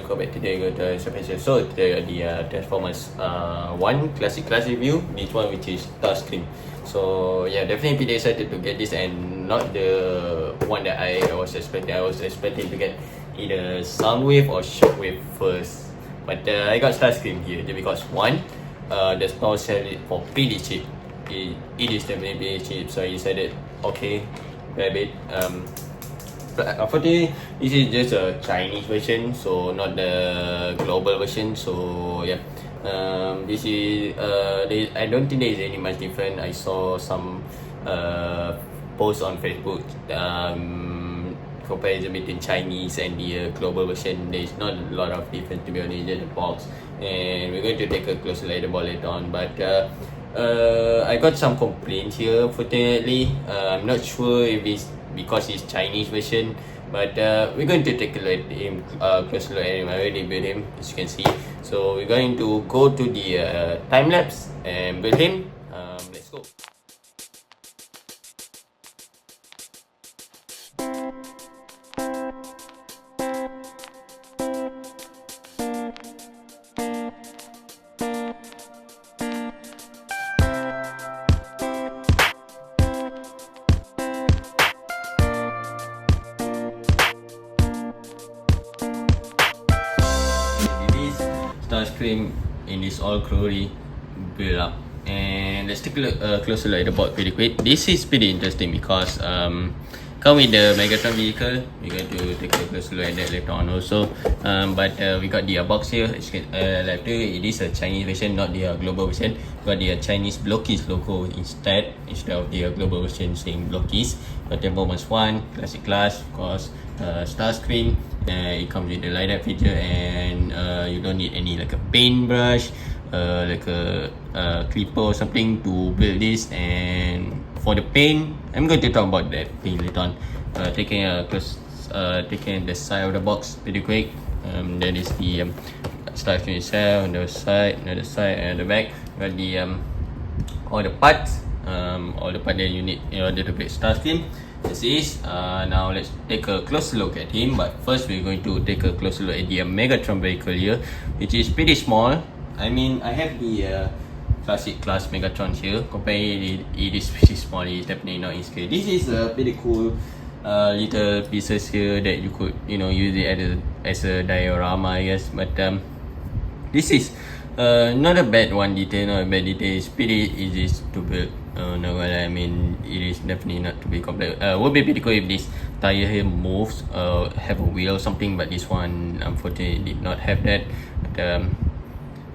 welcome back. Today we got a special episode. Today the Transformers 1 classic class review. This one which is Starscream. So yeah, definitely pretty excited to get this, and not the one that I was expecting. I was expecting to get either Soundwave or Shockwave first, but I got Starscream here because one, the store sell it for pretty cheap. It is definitely pretty cheap, so I decided okay, grab it. Unfortunately, this is just a Chinese version, so not the global version. So yeah, this is I don't think there is any much different. I saw some posts on Facebook comparison between Chinese and the global version. There is not a lot of difference, to be honest, in the box, and we're going to take a closer look at the ball later on. But I got some complaints here. Fortunately, I'm not sure if it's because it's Chinese version, but we're going to take a look at him, closer look at him. I already built him, as you can see. So we're going to go to the time lapse and build him. Let's go. Starscream in this all glory build up, and let's take a look, closer look at the board pretty quick. This is pretty interesting because come with the Megatron vehicle. We're going to take a closer look at that later on also. But we got the box here. Like it is a Chinese version, not the global version. We got the Chinese Blokees logo instead of the global version saying Blokees. Got Transformers 1 classic class, of course. Starscream. It comes with the light up feature, and you don't need any like a paintbrush, like a clipper or something to build this. And for the paint, I'm going to talk about that paint later on. Taking the side of the box pretty quick. That is the Starscream itself on the side, another side, and the back. Got the all the parts that you need in order to build Starscream. This is now let's take a closer look at him. But first we're going to take a closer look at the Megatron vehicle here, which is pretty small. I mean, I have the classic class Megatron here. Compared it is pretty small. It's definitely not in scale. This is pretty cool little pieces here that you could use it as a diorama, I guess. But this is not a bad detail. Not a bad detail. It's pretty easy to build. No, well, I mean, it is definitely not to be complex. Would be pretty cool if this tire here moves, have a wheel or something, but this one unfortunately did not have that. But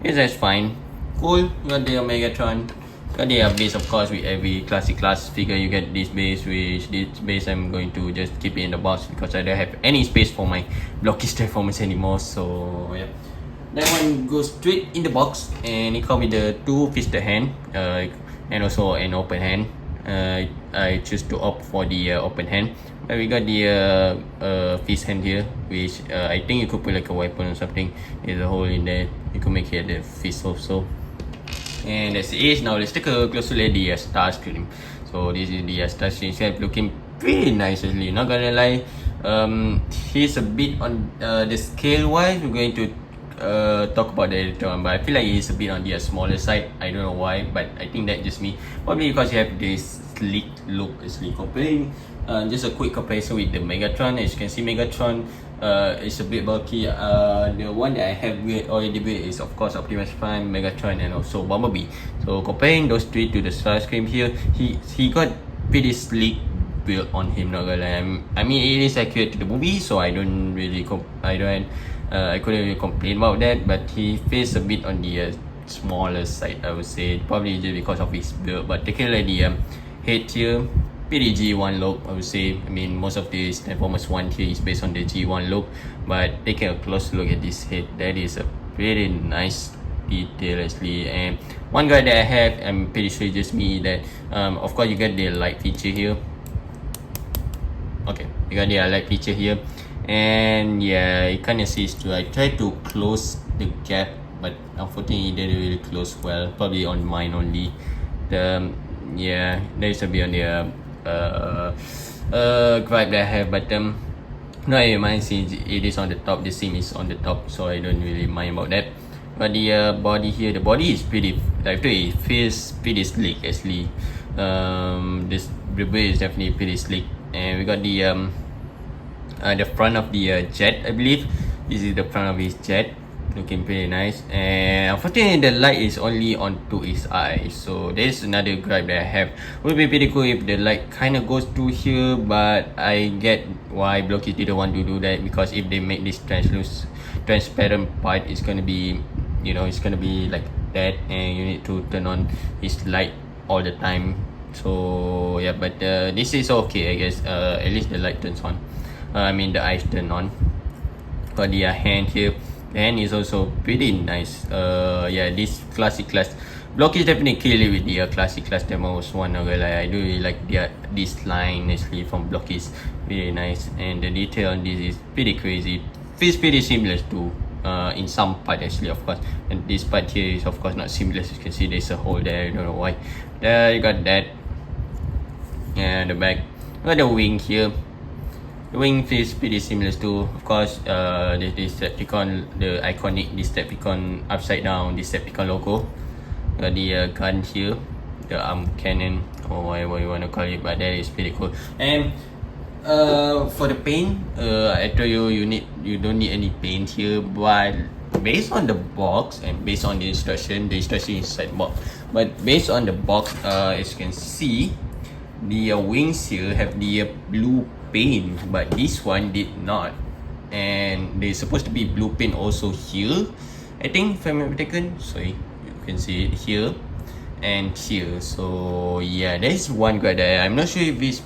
yes, that's fine. Cool. You got the Megatron. Got the base, of course. With every classic class figure, you get this base. Which this base I'm going to just keep it in the box because I don't have any space for my Blokees Transformers anymore. So yeah. That one goes straight in the box, and it comes with the two fisted hand, and also an open hand. I choose to opt for the open hand. But we got the fist hand here, which I think you could put like a weapon or something. There's a hole in there. You could make it the fist also. And that's it. Now let's take a closer look at the Starscream. So this is the Starscream itself, looking pretty nice actually. Not gonna lie. He's a bit on the scale wise. We're going to talk about that later on, but I feel like it's a bit on the smaller side. I don't know why, but I think that's just me. Probably because you have this sleek look. Actually, comparing just a quick comparison with the Megatron. As you can see, Megatron is a bit bulky. The one that I have already built is of course Optimus Prime, Megatron, and also Bumblebee. So comparing those three to the Starscream here, he got pretty sleek build on him. Not gonna lie. I mean, it is accurate to the movie, so I don't really I couldn't really complain about that, but he feels a bit on the smaller side, I would say, probably just because of his build. But taking like the head here, pretty G1 look, I would say. I mean, most of this Transformers 1 here is based on the G1 look, but taking a close look at this head, that is a pretty nice detail actually. And one guy that I have, I'm pretty sure it's just me, that of course you get the light feature here. Okay, you got the light feature here. And yeah, it kind of sees too. I tried to close the gap, but unfortunately it didn't really close well. Probably on mine only. Yeah, there's a bit on the gripe that I have, but No, I mind since it is on the top, the seam is on the top, so I don't really mind about that. But the body here, the body is pretty, like it feels pretty slick actually. This the blade is definitely pretty slick, and we got the front of the jet, I believe. This is the front of his jet, looking pretty nice. And unfortunately, the light is only onto his eyes, so there's another gripe that I have. Would be pretty cool if the light kind of goes through here, but I get why Blokees didn't want to do that, because if they make this transparent part, it's gonna be, you know, it's gonna be like that, and you need to turn on his light all the time. So yeah, but this is okay, I guess. At least the light turns on. I mean the eyes turn on. Got the hand here. The hand is also pretty nice. Yeah, this classic class. Blokees definitely kill it with the classic class demo was one of the, I do really like this line actually from Blokees. Really nice, and the detail on this is pretty crazy. Feels pretty seamless too. In some part actually, of course, and this part here is of course not seamless. You can see there's a hole there. I don't know why. There you got that. And the back. Got the wing here. The wing feels pretty seamless too. Of course, the Decepticon, the iconic Decepticon upside down Decepticon logo. Got the gun here, the arm cannon, or whatever you want to call it, but that is pretty cool. And for the paint, I told you you don't need any paint here, but based on the box and based on the instruction inside box, but based on the box, as you can see, the wings here have the blue paint, but this one did not, and there's supposed to be blue paint also here, I think, if I'm not mistaken. Sorry, you can see it here and here. So yeah, there's one guy there. I'm not sure if it's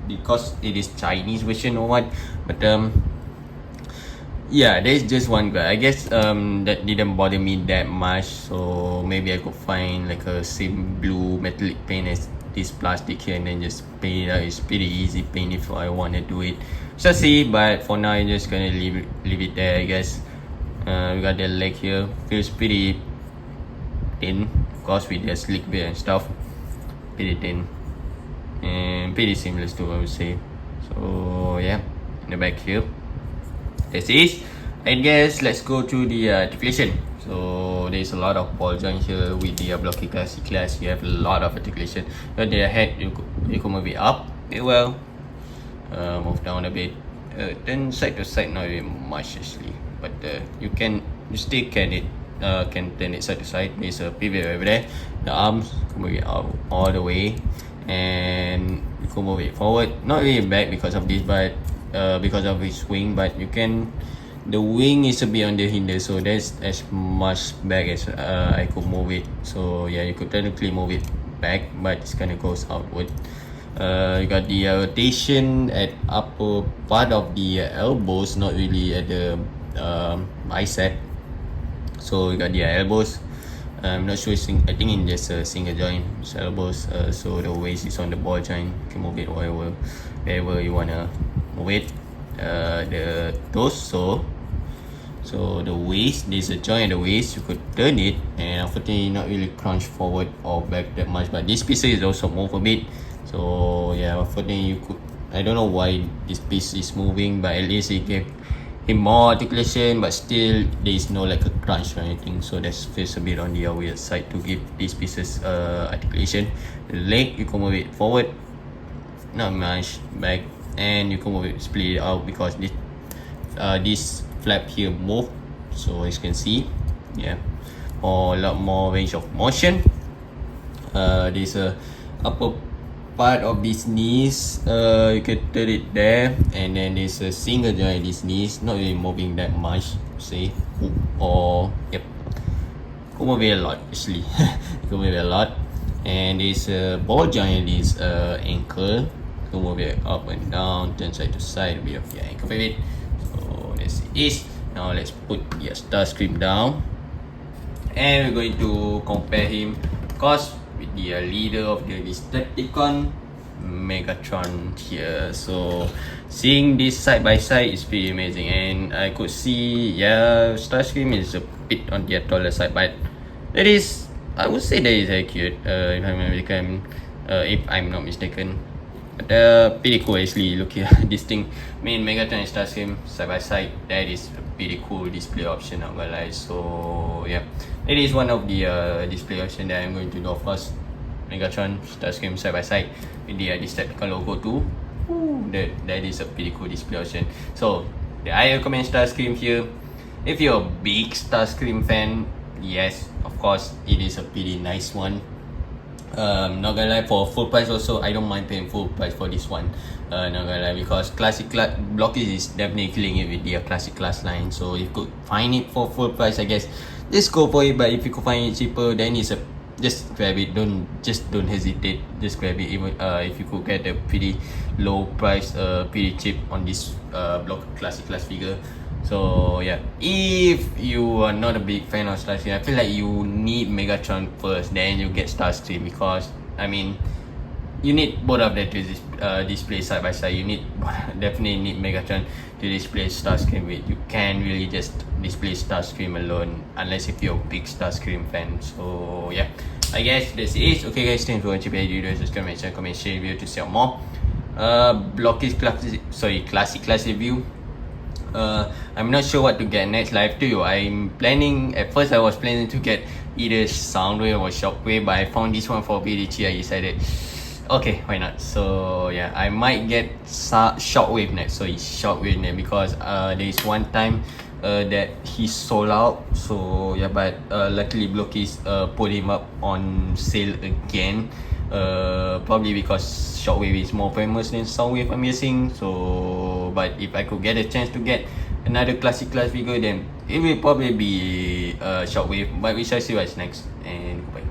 because it is Chinese version or what, but yeah, there's just one guy. I guess that didn't bother me that much, so maybe I could find like a same blue metallic paint as this plastic here and then just paint it out. It's pretty easy paint if I want to do it. So see, but for now I'm just gonna leave it there, I guess. We got the leg here, feels pretty thin, of course, with the slick bit and stuff. Pretty thin and pretty seamless too, I would say. So yeah, in the back here, this is, I guess. Let's go to the articulation. So there's a lot of ball joint here with the Blokees classic class. You have a lot of articulation. But the head, you could move it up very well, move down a bit, then side to side not very much actually, but you still can turn it side to side. There's a pivot over there. The arms, you can move it out all the way, and you can move it forward, not really back because of this, but because of its wing, but you can. The wing is a bit on the hinder, so that's as much back as I could move it. So yeah, you could technically move it back, but it's kind of goes outward. You got the rotation at upper part of the elbows, not really at the bicep. So you got the elbows. I'm not sure. I think in just a single joint, so elbows. So the waist is on the ball joint. You can move it wherever you wanna move it. The torso. So the waist, there's a joint at the waist. You could turn it, and unfortunately not really crunch forward or back that much. But this piece is also move a bit. So yeah, unfortunately you could. I don't know why this piece is moving, but at least it gave him more articulation. But still, there is no like a crunch or anything. So that feels a bit on the weird side to give these pieces articulation. The leg, you can move it forward, not much back, and you can move it, split it out because this flap here move. So as you can see, yeah, or a lot more range of motion. There's a upper part of these knees, you can turn it there, and then there's a single joint at these knees, not really moving that much, say, or yep, could move it a lot actually. Could move it a lot. And there's a ball joint at this ankle. So move it up and down, turn side to side, a bit of the ankle pivot. So this is. Now let's put the Starscream down, and we're going to compare him, of course, with the leader of the Decepticon, Megatron here. So seeing this side by side is pretty amazing, and I could see, yeah, Starscream is a bit on the taller side, but that is, I would say that is accurate, if I'm not mistaken. Pretty cool actually. Look here, this thing. I mean, Megatron and Starscream side by side. That is a pretty cool display option, not gonna lie. So yeah, it is one of the display option that I'm going to do. Of course, Megatron, Starscream side by side with the Decepticon logo too. Ooh, that is a pretty cool display option. So I recommend Starscream here. If you're a big Starscream fan, yes, of course, it is a pretty nice one. Not gonna lie, for full price also, I don't mind paying full price for this one. Not gonna lie, because Blokees is definitely killing it with their classic class line. So if you could find it for full price, I guess just go for it. But if you could find it cheaper, then it's a just grab it. Don't hesitate. Just grab it. Even if you could get a pretty low price, pretty cheap on this classic class figure. So yeah, if you are not a big fan of Starscream, I feel like you need Megatron first, then you get Starscream, because I mean, you need both of them to display side by side. You need definitely need Megatron to display Starscream with. You can't really just display Starscream alone unless if you're a big Starscream fan. So yeah, I guess that's it. Okay guys, thanks for watching the video. Subscribe my channel, comment, share video to see more Blokees classic class review. I'm not sure what to get next live too. I'm planning, at first I was planning to get either Soundwave or Shockwave, but I found this one for BDG. I decided, okay, why not? So yeah, I might get Shockwave next. So it's Shockwave next, because there is one time that he sold out. So yeah, but luckily Blokees put him up on sale again. Probably because Shockwave is more famous than Soundwave, I'm guessing. So but if I could get a chance to get another classic class figure, then it will probably be Shockwave, but we shall see what's next, and goodbye.